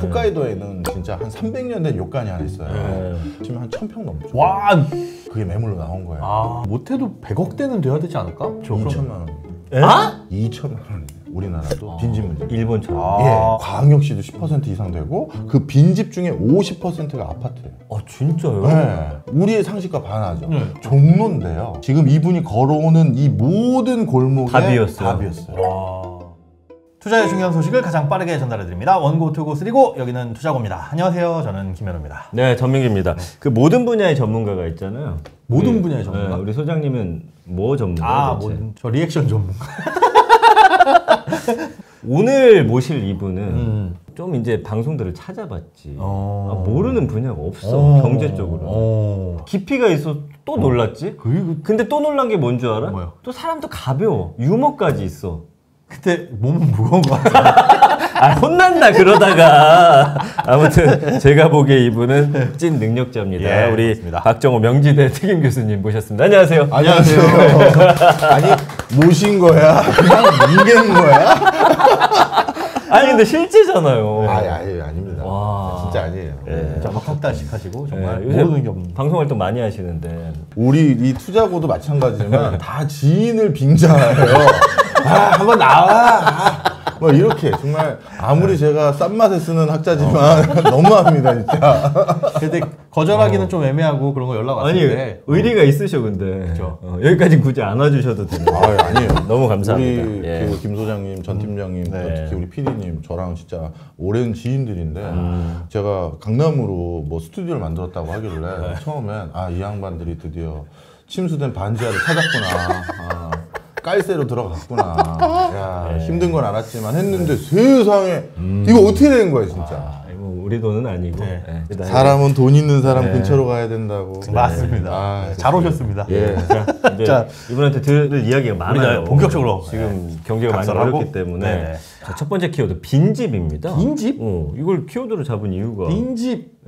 홋카이도에는 진짜 한 300년 된 요칸이 하나 있어요. 지금 한 1000평 넘죠. 와, 그게 매물로 나온 거예요. 아, 못해도 100억대는 돼야 되지 않을까? 2천만 원. 아? 2천만 원. 우리나라도 빈집 문제. 일본처럼. 예, 광역시도 10% 이상 되고 그 빈집 중에 50%가 아파트예요. 아 진짜요? 네. 우리의 상식과 반하죠. 종로인데요. 지금 이분이 걸어오는 이 모든 골목에 다 비었어요. 다 비었어요. 투자의 중요한 소식을 가장 빠르게 전달해드립니다. 원고, 투고, 쓰리고, 여기는 투자고입니다. 안녕하세요. 저는 김현우입니다. 네, 전민기입니다. 그 모든 분야의 전문가가 있잖아요. 모든 분야의 전문가? 우리 소장님은 뭐 전문가예요? 아, 대체? 저 리액션 전문가. 오늘 모실 이분은 좀 이제 방송들을 찾아봤지. 모르는 분야가 없어. 경제 쪽으로. 깊이가 있어 또 놀랐지. 근데 또 놀란 게 뭔 줄 알아? 뭐요? 또 사람도 가벼워. 유머까지 있어. 그때 몸은 무거운 것 같아. 아, 혼난다 그러다가. 아무튼 제가 보기에 이분은 찐 능력자입니다. 예, 우리 맞습니다. 박정호 명지대 특임 교수님 모셨습니다. 안녕하세요. 안녕하세요. 아니 모신 거야? 그냥 뭉갠 거야? 아니 근데 실제잖아요. 아니 아닙니다. 와. 진짜 아니에요. 진짜 막 턱달식 하시고 정말 요새 모르는 게 없는. 방송 활동 많이 하시는데. 우리 이 투자고도 마찬가지지만 다 지인을 빙자해요. 아, 한번 나와. 뭐 이렇게 정말 아무리 제가 싼 맛에 쓰는 학자지만 너무합니다 진짜. 근데 거절하기는 좀 애매하고 그런 거 연락 왔을 아니 때 의리가 있으셔 근데. 그렇죠. 여기까지 굳이 안 와주셔도 되는데. 아니에요. 너무 감사합니다. 우리 예. 그 김 소장님, 전 팀장님, 또 네. 특히 우리 PD님 저랑 진짜 오랜 지인들인데 제가 강남으로 뭐 스튜디오를 만들었다고 하길래 처음엔 이 양반들이 드디어 침수된 반지하를 찾았구나. 깔새로 들어갔구나. 야, 힘든 건 알았지만 했는데 세상에 이거 어떻게 된 거야 진짜. 뭐 우리 돈은 아니고. 네. 일단 사람은 돈 있는 사람 근처로 가야 된다고. 맞습니다. 잘 오셨습니다. 예. 이제 자, 이분한테 들을 이야기가 많아요. 우리가 본격적으로 지금 경기가 많이 각설하고. 어렵기 때문에. 네네. 자, 첫 번째 키워드 빈집입니다. 빈집? 이걸 키워드로 잡은 이유가. 빈집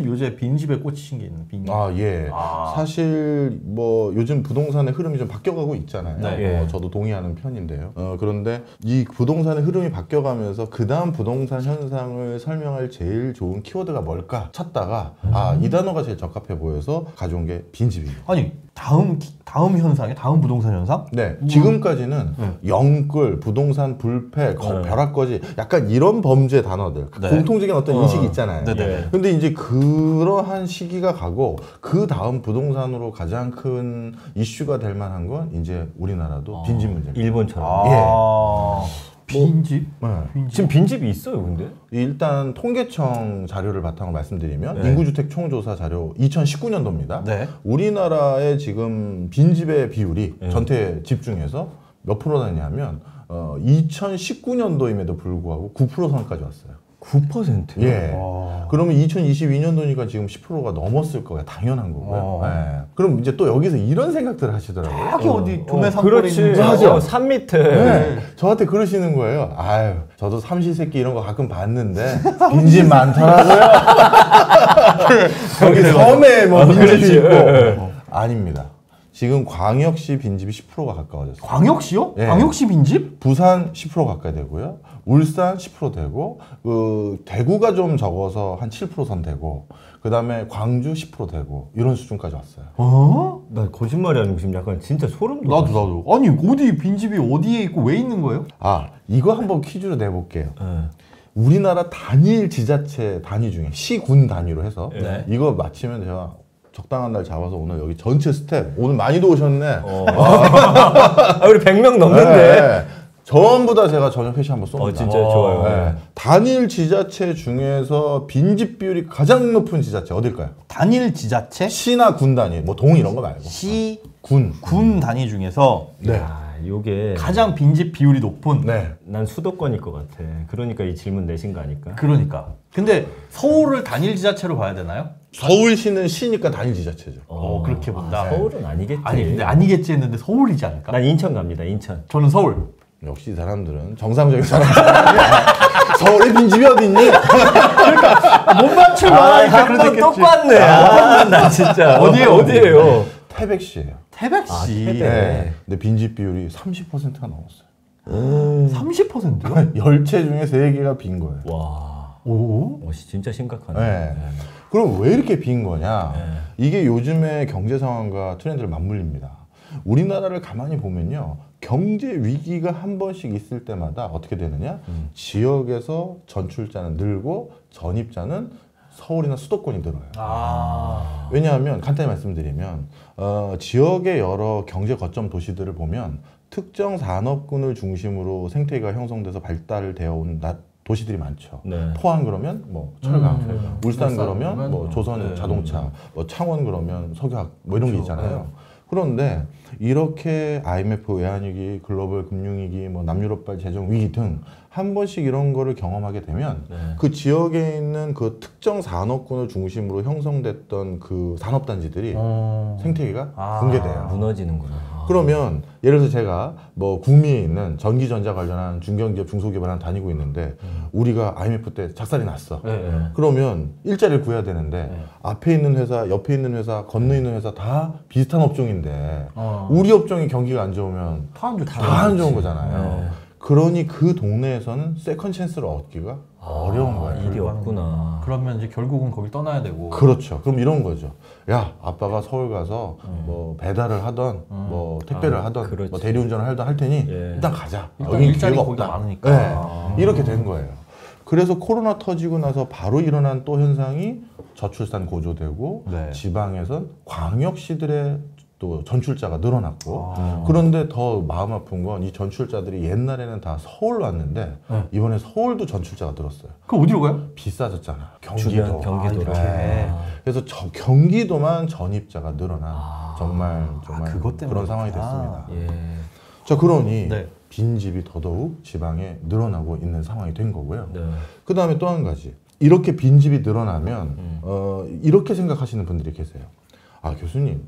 요새 빈집에 꽂히신 게 있는 빈집. 예. 사실 뭐 요즘 부동산의 흐름이 좀 바뀌어가고 있잖아요. 네. 저도 동의하는 편인데요. 그런데 이 부동산의 흐름이 바뀌어가면서 그 다음 부동산 현상을 설명할 제일 좋은 키워드가 뭘까 찾다가 이 단어가 제일 적합해 보여서 가져온 게 빈집입니다. 아니 다음 현상에 다음 부동산 현상? 네, 지금까지는 영끌, 부동산 불패, 벼락거지 약간 이런 범죄 단어들 공통적인 어떤 인식이 있잖아요. 네네. 근데 이제 그러한 시기가 가고 그 다음 부동산으로 가장 큰 이슈가 될 만한 건 이제 우리나라도 빈집 문제입니다. 일본처럼. 빈집? 지금 빈집이 있어요, 근데? 일단 통계청 자료를 바탕으로 말씀드리면 네. 인구주택 총조사 자료 2019년도입니다. 네. 우리나라의 지금 빈집의 비율이 전체 집 중에서 몇 프로냐면 2019년도임에도 불구하고 9% 선까지 왔어요. 9%? 예. 그러면 2022년도니까 지금 10%가 넘었을 거예요. 당연한 거고요. 예. 그럼 이제 또 여기서 이런 생각들을 하시더라고요. 저기 어디 도매 산골에 그렇지. 있는 맞아. 산 밑에. 네. 저한테 그러시는 거예요. 아유, 저도 삼시세끼 이런 거 가끔 봤는데 빈집 많더라고요. 저기 섬에 뭐 빈집이 있고. 아닙니다. 지금 광역시 빈집이 10%가 가까워졌어요. 광역시요? 예. 광역시 빈집? 부산 10% 가까이 되고요. 울산 10% 되고, 대구가 좀 적어서 한 7%선 되고, 그 다음에 광주 10% 되고, 이런 수준까지 왔어요. 나 거짓말이 아니고 지금 약간 진짜 소름 돋았어. 나도. 아니 어디 빈집이 어디에 있고 왜 있는 거예요? 이거 한번 퀴즈로 내볼게요. 네. 우리나라 단일 지자체 단위 중에 시군 단위로 해서 네. 이거 맞히면 제가 적당한 날 잡아서 오늘 여기 전체 스텝 오늘 많이도 오셨네. 우리 100명 넘는데. 네. 전부 다 제가 저녁 회식 한번 쏩니다. 진짜 좋아요. 네. 단일 지자체 중에서 빈집 비율이 가장 높은 지자체 어딜까요? 단일 지자체? 시나 군 단위, 뭐 동 이런 거 말고. 군 단위 중에서 네. 요게 가장 빈집 비율이 높은. 네. 난 수도권일 것 같아. 그러니까 이 질문 내신 거 아닐까? 그러니까. 근데 서울을 단일 지자체로 봐야 되나요? 서울시는 시니까 단일 지자체죠. 그렇게 본다. 서울은 아니겠지. 아니 근데 아니겠지 했는데 서울이지 않을까? 난 인천 갑니다. 인천. 저는 서울. 역시 이 사람들은 정상적인 사람들. 서울에 빈집이 어딨니? 못 맞출만 한번 똑같네. 나 진짜. 어디에요? 태백시예요. 태백시. 태백. 네. 근데 빈집 비율이 30%가 넘었어요. 30%요? 10채 중에 3개가 빈 거예요. 와. 진짜 심각하네. 네. 그럼 왜 이렇게 빈 거냐? 이게 요즘의 경제 상황과 트렌드를 맞물립니다. 우리나라를 가만히 보면요. 경제 위기가 한 번씩 있을 때마다 어떻게 되느냐? 지역에서 전출자는 늘고 전입자는 서울이나 수도권이 늘어요. 왜냐하면 간단히 말씀드리면 지역의 여러 경제 거점 도시들을 보면 특정 산업군을 중심으로 생태계가 형성돼서 발달되어 온 도시들이 많죠. 네. 포항 그러면 뭐 철강, 울산 그러면 뭐 조선 자동차, 뭐 창원 그러면 석유학 뭐 이런 게 있잖아요. 그런데 이렇게 IMF 외환위기, 글로벌 금융위기, 뭐 남유럽발 재정 위기 등 한 번씩 이런 거를 경험하게 되면 그 지역에 있는 그 특정 산업군을 중심으로 형성됐던 그 산업단지들이 생태계가 붕괴돼요. 무너지는구나. 그러면 예를 들어서 제가 뭐 구미에 있는 전기전자 관련한 중견기업, 중소기업을 하나 다니고 있는데 우리가 IMF 때 작살이 났어. 그러면 일자리를 구해야 되는데 앞에 있는 회사, 옆에 있는 회사, 건너 있는 회사 다 비슷한 업종인데 우리 업종이 경기가 안 좋으면 다 안 좋은 거잖아요. 그러니 그 동네에서는 세컨 찬스를 얻기가 어려운 거예요. 일이 없구나. 그러면 이제 결국은 거길 떠나야 되고. 그렇죠. 그럼 이런 거죠. 야, 아빠가 서울 가서 뭐 배달을 하던, 뭐 택배를 하던, 그렇지. 뭐 대리운전을 하던 할 테니 일단 가자. 일단 여기 일자리 기회가 거기가 없다. 많으니까. 네. 이렇게 된 거예요. 그래서 코로나 터지고 나서 바로 일어난 또 현상이 저출산 고조되고 지방에선 광역시들의 또 전출자가 늘어났고 그런데 더 마음 아픈 건 이 전출자들이 옛날에는 다 서울로 왔는데 이번에 서울도 전출자가 늘었어요. 그럼 어디로 가요? 비싸졌잖아. 경기도. 경기도로. 그래서 경기도만 전입자가 늘어난 정말 그것 때문에 그런 상황이 그렇구나. 됐습니다. 자, 그러니 네. 빈집이 더더욱 지방에 늘어나고 있는 상황이 된 거고요. 네. 그 다음에 또 한 가지. 이렇게 빈집이 늘어나면 이렇게 생각하시는 분들이 계세요. 아, 교수님.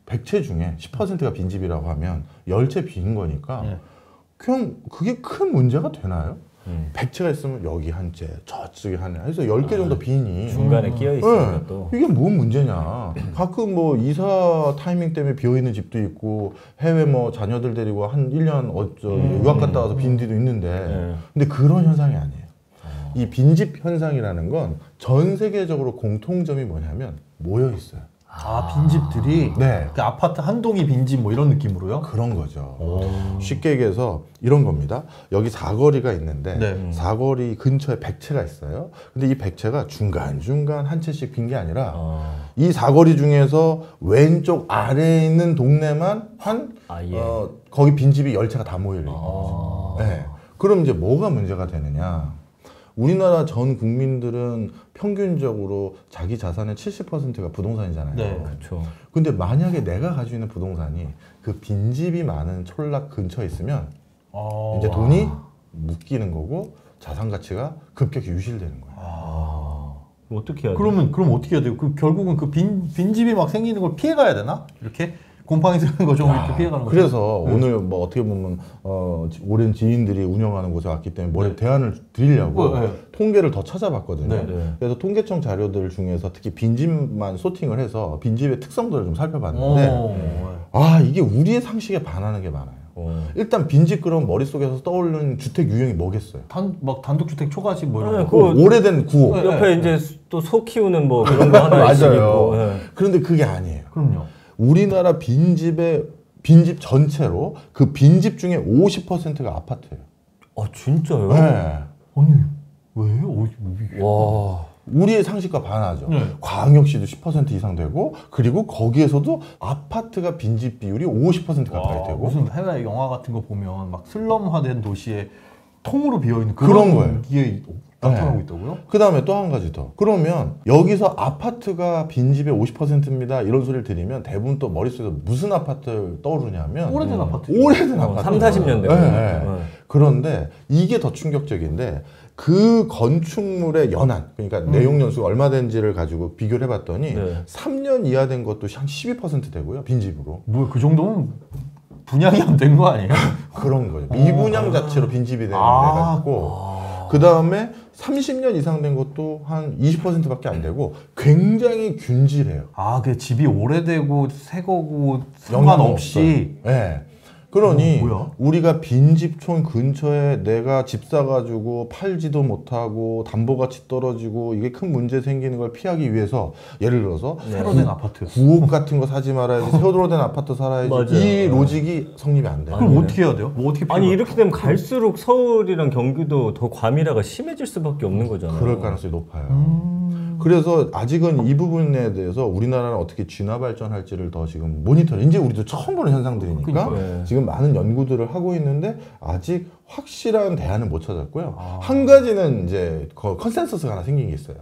100채 중에 10%가 빈집이라고 하면 10채 빈 거니까 그냥 그게 큰 문제가 되나요? 100채가 있으면 여기 한 채, 저쪽에 하나 해서 10개 정도 빈이 중간에 끼어 있으니까 또. 이게 뭔 문제냐. 가끔 뭐 이사 타이밍 때문에 비어있는 집도 있고 해외 뭐 자녀들 데리고 한 1년 유학 갔다 와서 빈 뒤도 있는데 근데 그런 현상이 아니에요. 이 빈집 현상이라는 건 전 세계적으로 공통점이 뭐냐면 모여 있어요. 빈집들이 네. 그 아파트 한 동이 빈집 뭐 이런 느낌으로요? 그런 거죠. 쉽게 얘기해서 이런 겁니다. 여기 사거리가 있는데 사거리 근처에 100채가 있어요. 근데 이 100채가 중간중간 한 채씩 빈 게 아니라 이 사거리 중에서 왼쪽 아래에 있는 동네만 거기 빈집이 10채가 다 모여 있는 거죠. 네. 그럼 이제 뭐가 문제가 되느냐. 우리나라 전 국민들은 평균적으로 자기 자산의 70%가 부동산이잖아요. 네. 그렇죠. 근데 만약에 내가 가지고 있는 부동산이 그 빈집이 많은 촌락 근처에 있으면 이제 돈이 묶이는 거고 자산 가치가 급격히 유실되는 거예요. 어떻게 해야 돼? 그럼 어떻게 해야 돼요? 결국은 그 빈집이 막 생기는 걸 피해가야 되나? 이렇게? 곰팡이 드는 거 좀 이렇게 피해가는 거죠. 그래서 오늘 뭐 어떻게 보면 오랜 지인들이 운영하는 곳에 왔기 때문에 머리에 대안을 드리려고 통계를 더 찾아봤거든요. 그래서 통계청 자료들 중에서 특히 빈집만 소팅을 해서 빈집의 특성들을 좀 살펴봤는데 이게 우리의 상식에 반하는 게 많아요. 일단 빈집 그럼 머릿속에서 떠오르는 주택 유형이 뭐겠어요? 막 단독주택 초가집 뭐 이런 거. 오래된 구호. 옆에 이제 또 소 키우는 뭐 그런 거 하나 있고. 그런데 그게 아니에요. 그럼요. 우리나라 빈집 전체로 그 빈집 중에 50%가 아파트예요. 진짜요? 네. 아니 왜? 와. 우리의 상식과 반하죠. 광역시도 10% 이상 되고 그리고 거기에서도 아파트가 빈집 비율이 50% 가까이 되고 무슨 해외 영화 같은 거 보면 막 슬럼화된 도시에 통으로 비어있는 그런 거예요. 게 나타나고 있다고요? 그 다음에 또 한 가지 더. 그러면 여기서 아파트가 빈집의 50%입니다. 이런 소리를 들으면 대부분 또 머릿속에 무슨 아파트를 떠오르냐면 오래된 아파트. 오래된 아파트. 3, 40년대. 그런데 이게 더 충격적인데 그 건축물의 연한, 그러니까 내용 연수가 얼마 된지를 가지고 비교를 해봤더니 3년 이하 된 것도 한 12% 되고요. 빈집으로. 뭐야 그 정도면 분양이 안 된 거 아니에요? 그런 거죠. 미분양 자체로 빈집이 되는 데가 있고 그 다음에 30년 이상 된 것도 한 20%밖에 안 되고 굉장히 균질해요. 그 집이 오래되고 새 거고 상관없이. 네. 그러니 뭐야? 우리가 빈집촌 근처에 내가 집 사가지고 팔지도 못하고 담보가치 떨어지고 이게 큰 문제 생기는 걸 피하기 위해서 예를 들어서 새로 된 아파트. 구옥 같은 거 사지 말아야지 새로 된 아파트 살아야지 맞아요. 이 로직이 성립이 안 돼요. 그럼 어떻게 해야 돼요? 뭐 어떻게 아니 피해가- 이렇게 되면 갈수록 서울이랑 경기도 더 과밀화가 심해질 수밖에 없는 거잖아요. 그럴 가능성이 높아요. 그래서 아직은 이 부분에 대해서 우리나라는 어떻게 진화 발전할지를 더 지금 모니터링. 이제 우리도 처음 보는 현상들이니까 그러니까요. 지금 많은 연구들을 하고 있는데 아직 확실한 대안은 못 찾았고요. 한 가지는 이제 컨센서스가 하나 생긴 게 있어요.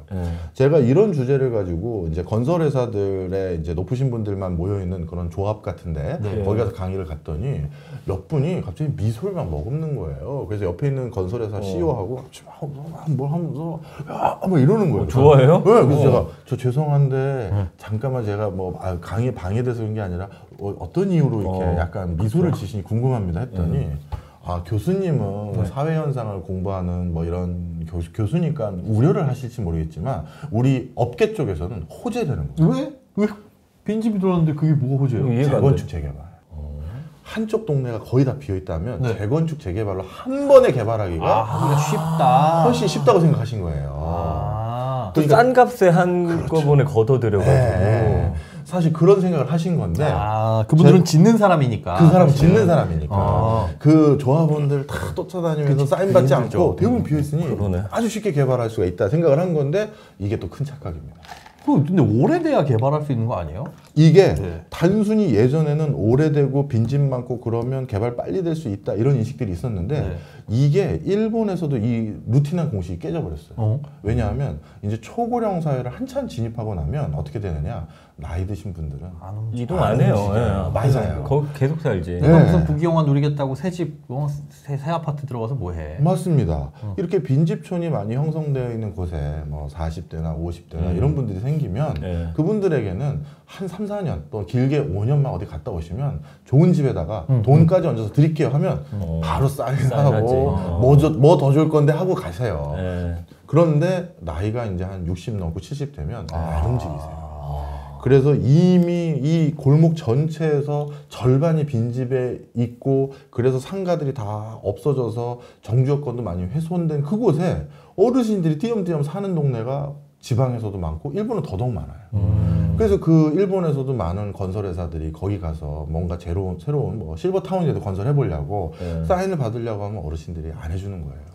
제가 이런 주제를 가지고 이제 건설회사들의 이제 높으신 분들만 모여 있는 그런 조합 같은데 거기 가서 강의를 갔더니 몇 분이 갑자기 미소를 막 머금는 거예요. 그래서 옆에 있는 건설회사 CEO하고 뭘 하면서 야, 뭐 이러는 거예요. 좋아해요? 네, 그래서 제가 저 죄송한데 잠깐만 제가 뭐 강의 방해돼서 그런 게 아니라 어떤 이유로 이렇게 약간 미소를 지시니 궁금합니다 했더니 아 교수님은 사회 현상을 공부하는 뭐 이런 교수니까 우려를 하실지 모르겠지만 우리 업계 쪽에서는 호재되는 거예요. 왜? 왜 빈집이 들어왔는데 그게 뭐가 호재예요? 이해가 안 재건축 돼. 재개발. 한쪽 동네가 거의 다 비어 있다면 네. 재건축 재개발로 한 번에 개발하기가 하기가 쉽다. 훨씬 쉽다고 생각하신 거예요. 아. 또 싼 값에 한꺼번에 걷어들여가지고 네. 사실 그런 생각을 하신 건데 그분들은 짓는 사람이니까. 그 사람 짓는 사람이니까 아. 그 조합원들 다 쫓아다니면서 사인 받지 힘들죠. 않고 대부분 비어 있으니 그러네. 아주 쉽게 개발할 수가 있다 생각을 한 건데 이게 또 큰 착각입니다. 근데 오래돼야 개발할 수 있는 거 아니에요? 이게 네. 단순히 예전에는 오래되고 빈집 많고 그러면 개발 빨리 될 수 있다 이런 인식들이 있었는데 네. 이게 일본에서도 이 루틴한 공식이 깨져버렸어요. 왜냐하면 이제 초고령 사회를 한참 진입하고 나면 어떻게 되느냐 나이 드신 분들은 이동 안 해요. 움직여요. 예. 많이 사요. 거기 계속 살지. 네. 내가 무슨 부귀영화 누리겠다고 새 집, 새 아파트 들어가서 뭐해? 맞습니다. 이렇게 빈집촌이 많이 형성되어 있는 곳에 뭐 40대나 50대나 이런 분들이 생기면 네. 그분들에게는 한 3, 4년 또 길게 5년만 어디 갔다 오시면 좋은 집에다가 돈까지 얹어서 드릴게요 하면 바로 사인하지. 사인하고 뭐 더 줄 건데 하고 가세요. 예. 그런데 나이가 이제 한 60 넘고 70 되면 안 움직이세요. 그래서 이미 이 골목 전체에서 절반이 빈집에 있고 그래서 상가들이 다 없어져서 정주여건도 많이 훼손된 그곳에 어르신들이 띄엄띄엄 사는 동네가 지방에서도 많고 일본은 더더욱 많아요. 그래서 그 일본에서도 많은 건설회사들이 거기 가서 뭔가 새로운 뭐 실버타운이라도 건설해 보려고 사인을 받으려고 하면 어르신들이 안 해주는 거예요.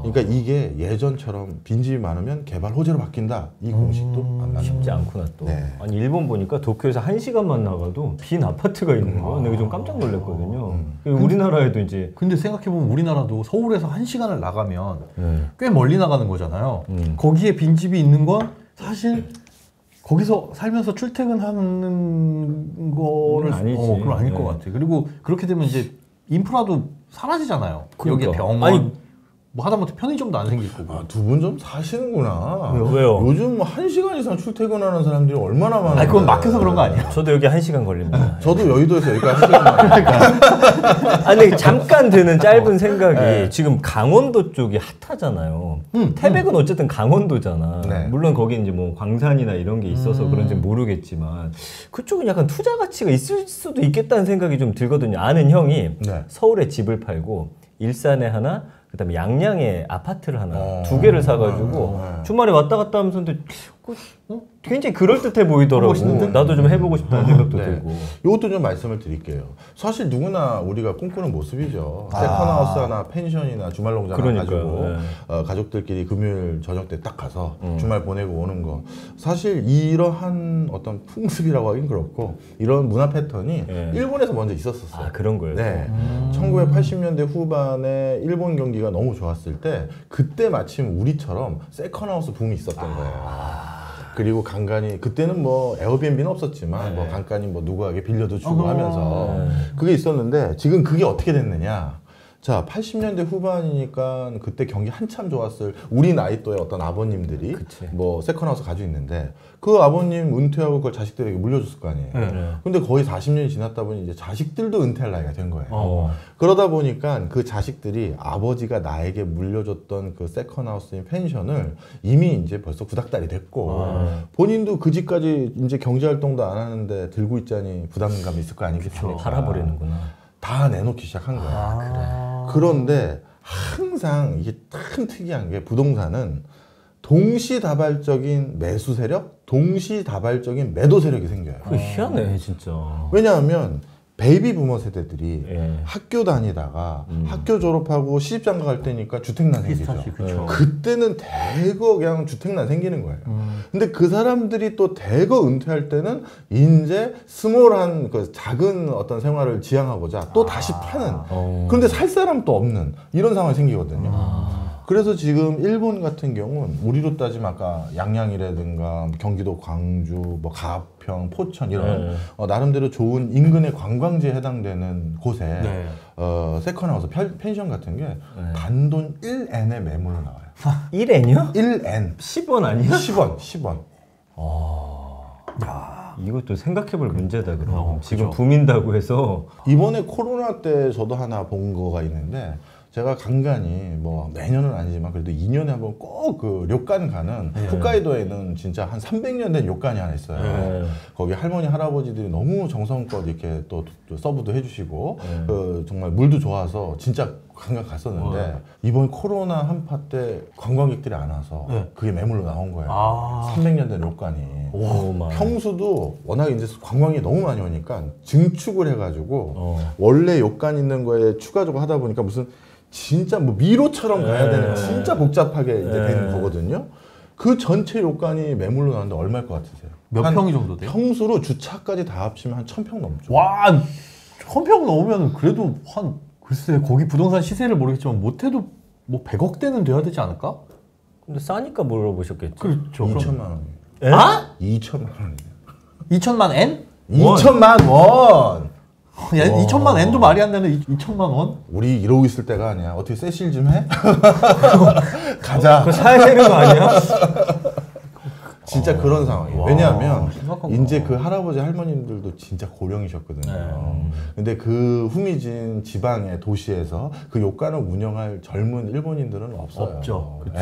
그러니까 이게 예전처럼 빈집이 많으면 개발 호재로 바뀐다 이 공식도 안 맞는 쉽지 않구나 또. 네. 아니 일본 보니까 도쿄에서 1시간만 나가도 빈 아파트가 있는 거야. 내가 좀 깜짝 놀랐거든요. 우리나라에도 이제 근데 생각해보면 우리나라도 서울에서 1시간을 나가면 네. 꽤 멀리 나가는 거잖아요. 거기에 빈집이 있는 건 사실 거기서 살면서 출퇴근하는 거를 아니지. 그건 아닐 네. 것 같아. 그리고 그렇게 되면 이제 인프라도 사라지잖아요. 그러니까. 여기에 병원, 아니, 뭐 하다못해 편의점도 안 생길 거고. 아, 두 분 좀 사시는구나. 왜요? 요즘 뭐 1시간 이상 출퇴근하는 사람들이 얼마나 많은데. 아니 그건 막혀서 그런 거 아니야? 저도 여기 1시간 걸립니다. 저도 여의도에서 여기까지 1시간 만에. 아니 잠깐 드는 짧은 생각이 지금 강원도 쪽이 핫하잖아요. 태백은 어쨌든 강원도잖아. 네. 물론 거기 이제 뭐 광산이나 이런 게 있어서 그런지 모르겠지만 그쪽은 약간 투자 가치가 있을 수도 있겠다는 생각이 좀 들거든요. 아는 형이 네. 서울에 집을 팔고 일산에 하나, 그다음에 양양에 아파트를 하나 두 개를 사가지고 주말에 왔다 갔다 하면서 근데 굉장히 그럴듯해 보이더라고. 멋있는데? 나도 좀 해보고 싶다는 생각도 네. 들고. 이것도 좀 말씀을 드릴게요. 사실 누구나 우리가 꿈꾸는 모습이죠. 세컨하우스 하나, 펜션이나 주말농장 하나 그러니까요. 가지고 네. 가족들끼리 금요일 저녁 때 딱 가서 주말 보내고 오는 거. 사실 이러한 어떤 풍습이라고 하긴 그렇고 이런 문화 패턴이 네. 일본에서 먼저 있었었어요. 아 그런 거예요. 네. 1980년대 후반에 일본 경기가 너무 좋았을 때 그때 마침 우리처럼 세컨하우스 붐이 있었던 거예요. 그리고 간간히 그때는 뭐 에어비앤비는 없었지만 뭐 간간히 뭐 누구에게 빌려도 주고 하면서 그게 있었는데 지금 그게 어떻게 됐느냐? 자, 80년대 후반이니까 그때 경기 한참 좋았을 우리 나이 또의 어떤 아버님들이 그치. 뭐 세컨하우스 가지고 있는데 그 아버님 은퇴하고 그걸 자식들에게 물려줬을 거 아니에요. 네. 근데 거의 40년이 지났다 보니 이제 자식들도 은퇴할 나이가 된 거예요. 어. 그러다 보니까 그 자식들이 아버지가 나에게 물려줬던 그 세컨하우스인 펜션을 이미 이제 벌써 구닥다리 됐고 본인도 그 집까지 이제 경제활동도 안 하는데 들고 있자니 부담감이 있을 거 아니겠습니까? 팔아버리는구나. 다 내놓기 시작한 거야. 그런데 항상 이게 참 특이한 게 부동산은 동시다발적인 매수 세력, 동시다발적인 매도 세력이 생겨요. 그 희한해 진짜. 왜냐하면 베이비 부머 세대들이 예. 학교 다니다가 학교 졸업하고 시집장가 갈 때니까 주택난 생기죠. 비슷하지, 그쵸. 그때는 대거 그냥 주택난 생기는 거예요. 근데 그 사람들이 또 대거 은퇴할 때는 이제 스몰한 그 작은 어떤 생활을 지향하고자 또 다시 파는. 그런데 살 사람 또 없는 이런 상황이 생기거든요. 그래서 지금 일본 같은 경우는 우리로 따지면 아까 양양이라든가 경기도 광주, 뭐 가평, 포천 이런 나름대로 좋은 인근의 관광지에 해당되는 곳에 세컨하우스, 펜션 같은 게 단돈 1엔의 매물로 나와요. 1엔이요? 1엔. 10원 아니야? 10원. 이것도 생각해볼 문제다. 그럼 지금 그죠. 붐인다고 해서 이번에 코로나 때 저도 하나 본 거가 있는데 제가 간간히 뭐 매년은 아니지만 그래도 2년에 한번 꼭 그 료칸 가는 홋카이도에는 진짜 한 300년 된 료칸이 하나 있어요. 거기 할머니 할아버지들이 너무 정성껏 이렇게 또 서브도 해주시고 그 정말 물도 좋아서 진짜 간간 갔었는데 이번 코로나 한파 때 관광객들이 안 와서 그게 매물로 나온 거예요. 300년 된 료칸이. 평수도 워낙 이제 관광이 너무 많이 오니까 증축을 해가지고 원래 료칸 있는 거에 추가적으로 하다 보니까 무슨 진짜 뭐 미로처럼 가야 되는 진짜 복잡하게 이제 된 거거든요. 그 전체 요건이 매물로 나왔는데 얼마일 것 같으세요? 몇 평이 정도 돼요? 평수로 주차까지 다 합치면 한 1000평 넘죠. 와, 1000평 넘으면 그래도 한 글쎄 거기 부동산 시세를 모르겠지만 못해도 뭐 100억대는 돼야 되지 않을까? 근데 싸니까 물어보셨겠지. 그렇죠. 2천만 원이에요. 아? 2천만 원이에요. 2천만 엔? 2천만 원! 야, 2천만 엔도 말이 안 되는 2천만 원? 우리 이러고 있을 때가 아니야. 어떻게 세실 좀 해? 가자. 그거 사야 되는 거 아니야? 진짜 그런 상황이에요. 왜냐하면 심각하구나. 이제 그 할아버지 할머님들도 진짜 고령이셨거든요. 근데 그 후미진 지방의 도시에서 그 요간을 운영할 젊은 일본인들은 없어요. 없죠. 그치.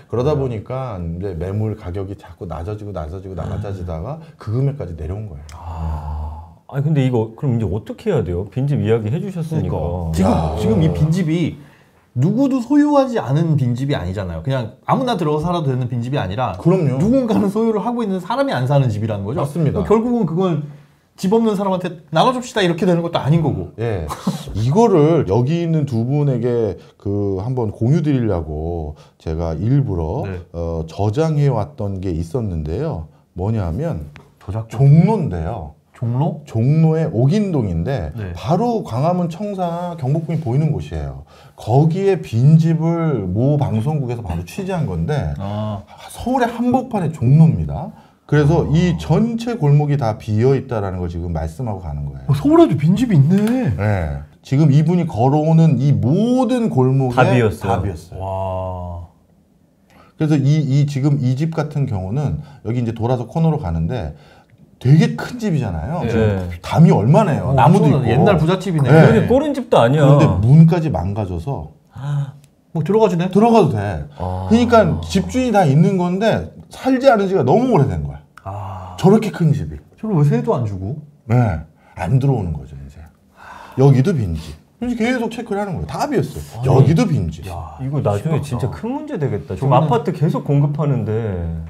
그러다 보니까 이제 매물 가격이 자꾸 낮아지다가 그 금액까지 내려온 거예요. 아니 근데 이거 그럼 이제 어떻게 해야 돼요? 빈집 이야기 해주셨으니까. 지금 이 빈집이 누구도 소유하지 않은 빈집이 아니잖아요. 그냥 아무나 들어가 살아도 되는 빈집이 아니라 그럼요. 누군가는 소유를 하고 있는 사람이 안 사는 집이라는 거죠. 맞습니다. 결국은 그걸 집 없는 사람한테 나눠줍시다 이렇게 되는 것도 아닌 거고. 예, 이거를 여기 있는 두 분에게 그 한번 공유 드리려고 제가 일부러 저장해 왔던 게 있었는데요. 뭐냐면 종로인데요. 종로? 종로의 옥인동인데 네. 바로 광화문 청사 경복궁이 보이는 곳이에요. 거기에 빈집을 모 방송국에서 바로 취재한 건데 서울의 한복판의 종로입니다. 그래서 이 전체 골목이 다 비어 있다라는 걸 지금 말씀하고 가는 거예요. 서울에도 빈집이 있네. 네. 지금 이분이 걸어오는 이 모든 골목에 다 비었어요. 다 비었어요. 와. 그래서 지금 이 집 같은 경우는 여기 이제 돌아서 코너로 가는데 되게 큰 집이잖아요. 네. 지금 담이 얼마나요? 나무도 있고. 옛날 부잣집이네. 네. 그게 꼬른 집도 아니야. 그런데 문까지 망가져서 뭐 들어가지네. 들어가도 돼. 그러니까 집주인이 다 있는 건데 살지 않은 지가 너무 오래된 거야. 저렇게 큰 집이. 저를 왜 세도 안 주고? 네. 안 들어오는 거죠, 이제. 여기도 빈집. 계속 체크를 하는 거예요. 다 비었어요. 여기도 빈집. 이거 나중에 진짜 큰 문제 되겠다. 지금 아파트 계속 공급하는데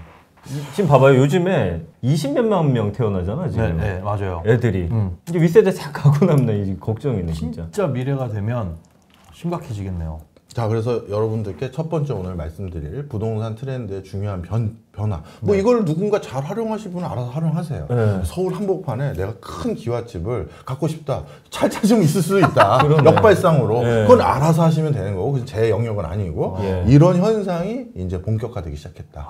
지금 봐봐요. 요즘에 20몇만 명 태어나잖아 지금. 네, 맞아요. 애들이 이제 윗세대 싹 가고 나면 이제 걱정이네 진짜. 진짜 미래가 되면 심각해지겠네요. 자, 그래서 여러분들께 첫 번째 오늘 말씀드릴 부동산 트렌드의 중요한 변화. 뭐 이걸 누군가 잘 활용하실 분은 알아서 활용하세요. 네. 서울 한복판에 내가 큰 기와집을 갖고 싶다. 잘 찾으면 있을 수도 있다. 그러네. 역발상으로. 네. 그건 알아서 하시면 되는 거고. 그래서 제 영역은 아니고. 이런 현상이 이제 본격화되기 시작했다.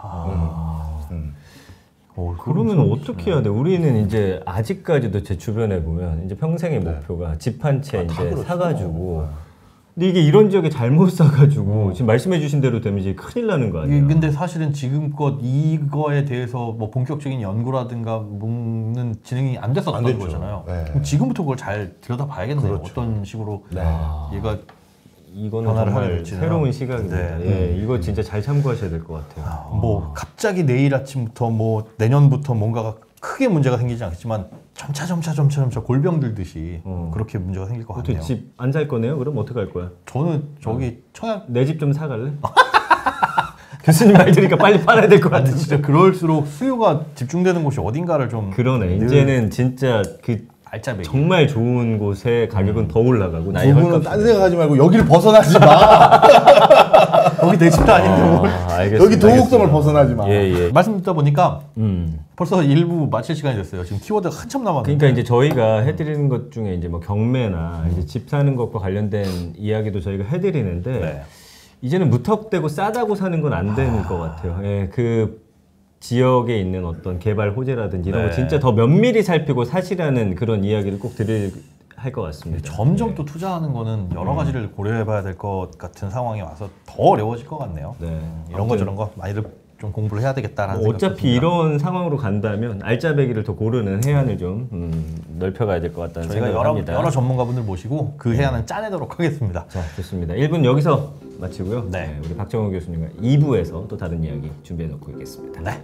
그러면 어떻게 해야 돼? 우리는 이제 아직까지도 제 주변에 보면 이제 평생의 목표가 집 한 채 이제 그렇죠. 사가지고. 근데 이게 이런 지역에 잘못 사가지고 지금 말씀해주신 대로 되면 이제 큰일 나는 거 아니에요? 근데 사실은 지금껏 이거에 대해서 뭐 본격적인 연구라든가 는 진행이 안 됐었던 됐죠. 거잖아요. 네. 그럼 지금부터 그걸 잘 들여다봐야겠네요. 그렇죠. 어떤 식으로 네. 이거는 변화를 정말 할지는. 새로운 시각입니다. 네. 예, 이거 진짜 잘 참고하셔야 될 것 같아요. 뭐 갑자기 내일 아침부터 뭐 내년부터 뭔가가 크게 문제가 생기지 않겠지만 점차 골병 들듯이 그렇게 문제가 생길 것 같네요. 어떻게 집 안 살 거네요? 그럼 어떻게 할 거야? 저는 저기 청약 내 집 좀 사갈래? 교수님 말 들으니까 빨리 팔아야 될 것 아니 같은데. 진짜 그럴수록 수요가 집중되는 곳이 어딘가를 좀 그러네. 이제는 진짜 그 알짜배기. 정말 좋은 곳에 가격은 더 올라가고 나이 두 분은 헐값. 딴 생각하지 말고 여기를 벗어나지 마. 거기 내 집도 아닌데 뭘. 알겠습니다. 여기 도곡동을 벗어나지 마. 예. 말씀 듣다 보니까 벌써 1부 마칠 시간이 됐어요. 지금 키워드가 한참 남았는데. 그러니까 이제 저희가 해드리는 것 중에 이제 뭐 경매나 이제 집 사는 것과 관련된 이야기도 저희가 해드리는데 네. 이제는 무턱대고 싸다고 사는 건 안 되는 것 같아요. 예, 그 지역에 있는 어떤 개발 호재라든지 이런 네. 거 진짜 더 면밀히 살피고 사시라는 그런 이야기를 꼭 드릴 할 것 같습니다. 점점 또 투자하는 거는 여러 가지를 고려해봐야 될 것 같은 상황에 와서 더 어려워질 것 같네요. 네. 이런 거 저런 거 많이들 좀 공부를 해야 되겠다라는 뭐 생각도 어차피 듭니다. 이런 상황으로 간다면 알짜배기를 더 고르는 해안을 좀 넓혀가야 될 것 같다는 저희가 생각을 합니다. 여러 전문가분들 모시고 그 해안은 짜내도록 하겠습니다. 자, 좋습니다. 1분 여기서 마치고요. 네. 우리 박정호 교수님과 2부에서 또 다른 이야기 준비해 놓고 있겠습니다. 네.